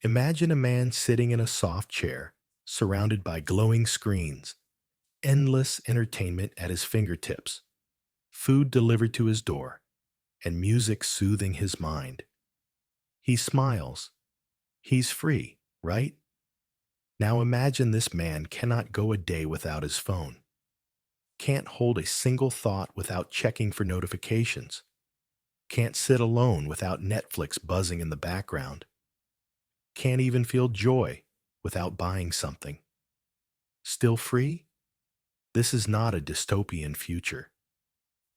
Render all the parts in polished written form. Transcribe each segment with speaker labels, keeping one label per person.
Speaker 1: Imagine a man sitting in a soft chair, surrounded by glowing screens, endless entertainment at his fingertips, food delivered to his door, and music soothing his mind. He smiles. He's free, right? Now imagine this man cannot go a day without his phone, can't hold a single thought without checking for notifications, can't sit alone without Netflix buzzing in the background, can't even feel joy without buying something. Still free? This is not a dystopian future.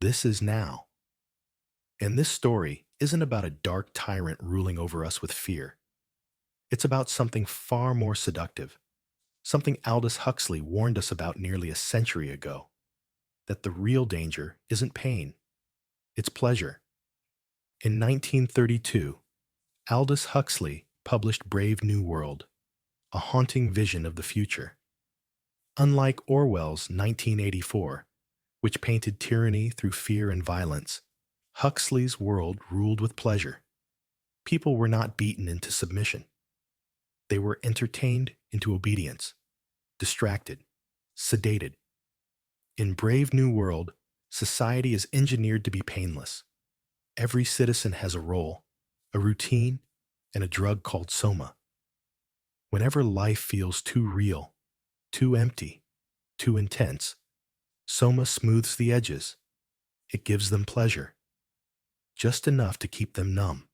Speaker 1: This is now. And this story isn't about a dark tyrant ruling over us with fear. It's about something far more seductive, something Aldous Huxley warned us about nearly a century ago, that the real danger isn't pain, it's pleasure. In 1932, Aldous Huxley published Brave New World, a haunting vision of the future. Unlike Orwell's 1984, which painted tyranny through fear and violence, Huxley's world ruled with pleasure. People were not beaten into submission. They were entertained into obedience, distracted, sedated. In Brave New World, society is engineered to be painless. Every citizen has a role, a routine, and a drug called soma. Whenever life feels too real, too empty, too intense, soma smooths the edges. It gives them pleasure, just enough to keep them numb,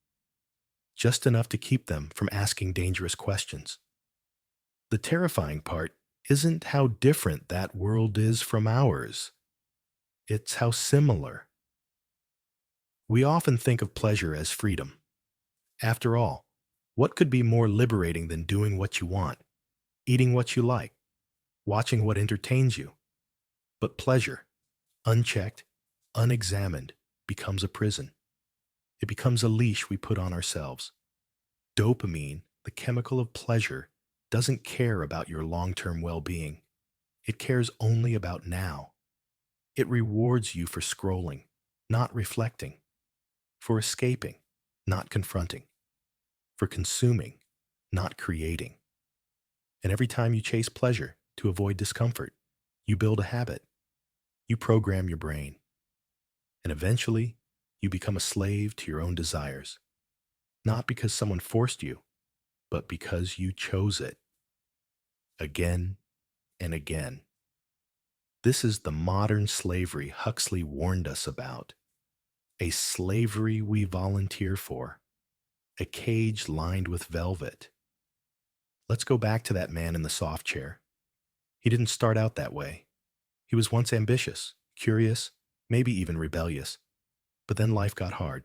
Speaker 1: just enough to keep them from asking dangerous questions. The terrifying part isn't how different that world is from ours. It's how similar. We often think of pleasure as freedom. After all, what could be more liberating than doing what you want, eating what you like, watching what entertains you? But pleasure, unchecked, unexamined, becomes a prison. It becomes a leash we put on ourselves. Dopamine, the chemical of pleasure, doesn't care about your long-term well-being. It cares only about now. It rewards you for scrolling, not reflecting, for escaping, not confronting, for consuming, not creating. And every time you chase pleasure to avoid discomfort, you build a habit. You program your brain. And eventually, you become a slave to your own desires. Not because someone forced you, but because you chose it. Again and again. This is the modern slavery Huxley warned us about. A slavery we volunteer for. A cage lined with velvet. Let's go back to that man in the soft chair. He didn't start out that way. He was once ambitious, curious, maybe even rebellious. But then life got hard.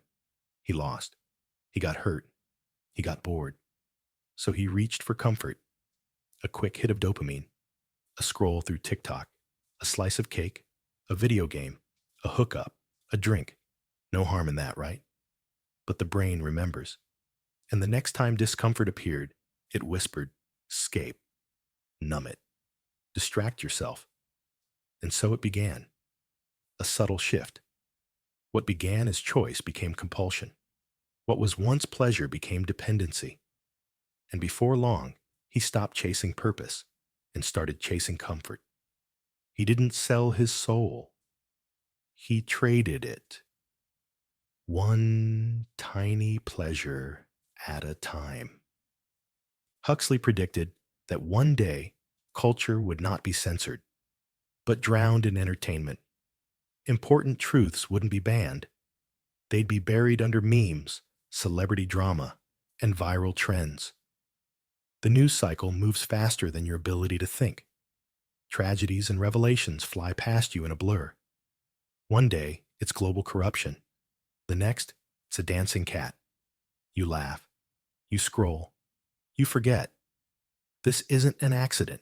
Speaker 1: He lost. He got hurt. He got bored. So he reached for comfort. A quick hit of dopamine. A scroll through TikTok. A slice of cake. A video game. A hookup. A drink. No harm in that, right? But the brain remembers. And the next time discomfort appeared, it whispered, escape. Numb it. Distract yourself. And so it began. A subtle shift. What began as choice became compulsion. What was once pleasure became dependency. And before long, he stopped chasing purpose and started chasing comfort. He didn't sell his soul. He traded it. One tiny pleasure at a time. Huxley predicted that one day culture would not be censored, but drowned in entertainment. Important truths wouldn't be banned. They'd be buried under memes, celebrity drama, and viral trends. The news cycle moves faster than your ability to think. Tragedies and revelations fly past you in a blur. One day, it's global corruption. The next, it's a dancing cat. You laugh. You scroll. You forget. This isn't an accident.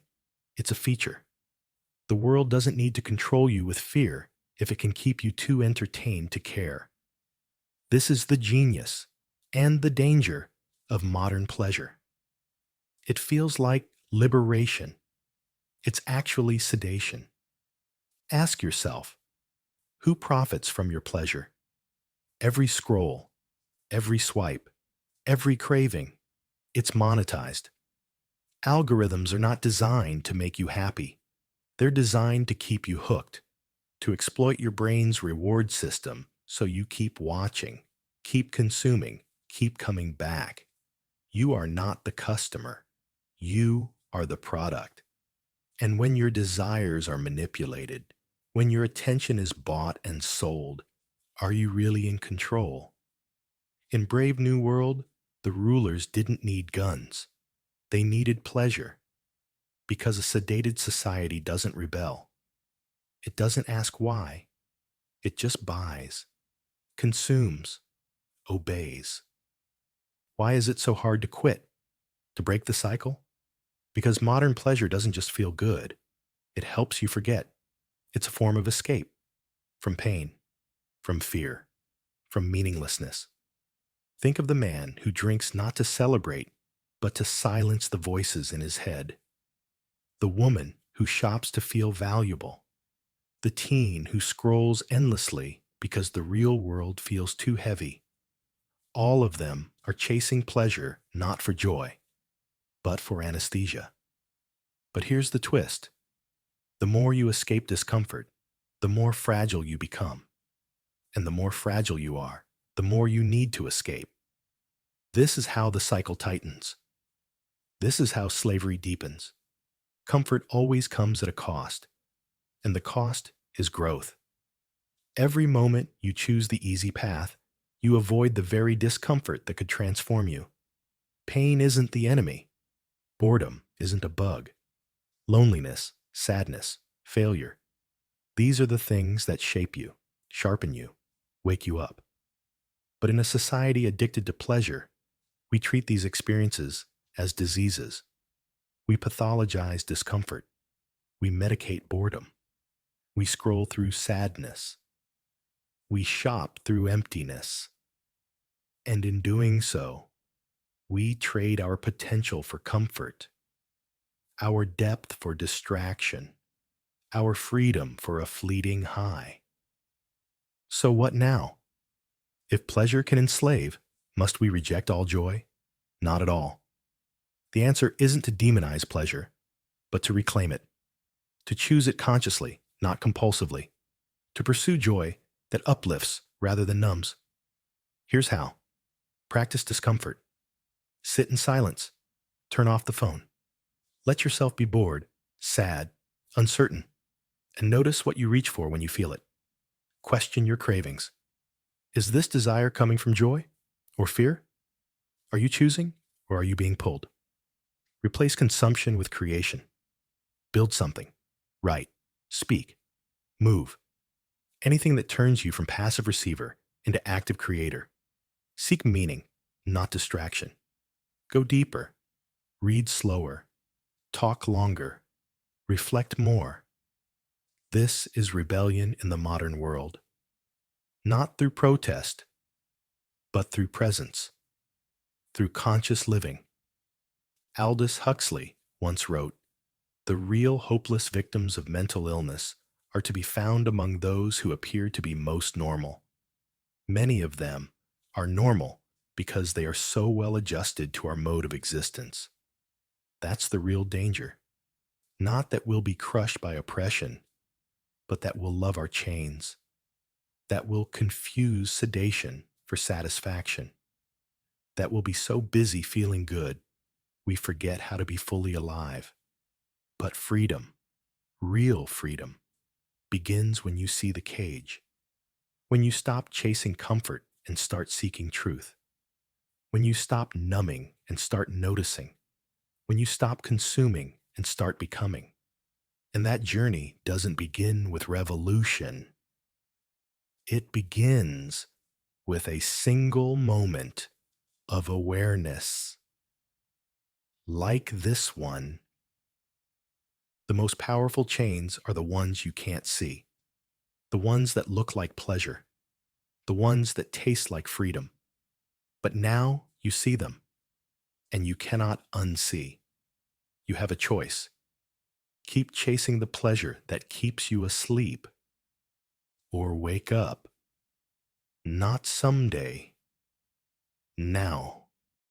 Speaker 1: It's a feature. The world doesn't need to control you with fear if it can keep you too entertained to care. This is the genius and the danger of modern pleasure. It feels like liberation. It's actually sedation. Ask yourself, who profits from your pleasure? Every scroll, every swipe, every craving, It's monetized. Algorithms are not designed to make you happy. They're designed to keep you hooked, to exploit your brain's reward system so you keep watching, keep consuming, keep coming back. You are not the customer. You are the product. And when your desires are manipulated, when your attention is bought and sold, are you really in control? In Brave New World, the rulers didn't need guns. They needed pleasure. Because a sedated society doesn't rebel. It doesn't ask why. It just buys, consumes, obeys. Why is it so hard to quit? To break the cycle? Because modern pleasure doesn't just feel good. It helps you forget. It's a form of escape from pain, from fear, from meaninglessness. Think of the man who drinks not to celebrate, but to silence the voices in his head. The woman who shops to feel valuable. The teen who scrolls endlessly because the real world feels too heavy. All of them are chasing pleasure not for joy, but for anesthesia. But here's the twist. The more you escape discomfort, the more fragile you become. And the more fragile you are, the more you need to escape. This is how the cycle tightens. This is how slavery deepens. Comfort always comes at a cost, and the cost is growth. Every moment you choose the easy path, you avoid the very discomfort that could transform you. Pain isn't the enemy. Boredom isn't a bug. Loneliness, sadness, failure. These are the things that shape you, sharpen you, wake you up. But in a society addicted to pleasure, we treat these experiences as diseases. We pathologize discomfort. We medicate boredom. We scroll through sadness. We shop through emptiness. And in doing so, we trade our potential for comfort, our depth for distraction, our freedom for a fleeting high. So what now? If pleasure can enslave, must we reject all joy? Not at all. The answer isn't to demonize pleasure, but to reclaim it, to choose it consciously, not compulsively, to pursue joy that uplifts rather than numbs. Here's how. Practice discomfort. Sit in silence. Turn off the phone. Let yourself be bored, sad, uncertain, and notice what you reach for when you feel it. Question your cravings. Is this desire coming from joy or fear? Are you choosing or are you being pulled? Replace consumption with creation. Build something. Write. Speak. Move. Anything that turns you from passive receiver into active creator. Seek meaning, not distraction. Go deeper. Read slower. Talk longer. Reflect more. This is rebellion in the modern world. Not through protest, but through presence. Through conscious living. Aldous Huxley once wrote, "The real hopeless victims of mental illness are to be found among those who appear to be most normal. Many of them are normal because they are so well adjusted to our mode of existence." That's the real danger. Not that we'll be crushed by oppression, but that we'll love our chains. That we'll confuse sedation for satisfaction. That we'll be so busy feeling good, we forget how to be fully alive. But freedom, real freedom, begins when you see the cage. When you stop chasing comfort and start seeking truth. When you stop numbing and start noticing. When you stop consuming and start becoming. And that journey doesn't begin with revolution. It begins with a single moment of awareness. Like this one. The most powerful chains are the ones you can't see. The ones that look like pleasure. The ones that taste like freedom. But now you see them, and you cannot unsee. You have a choice. Keep chasing the pleasure that keeps you asleep, or wake up. Not someday. Now.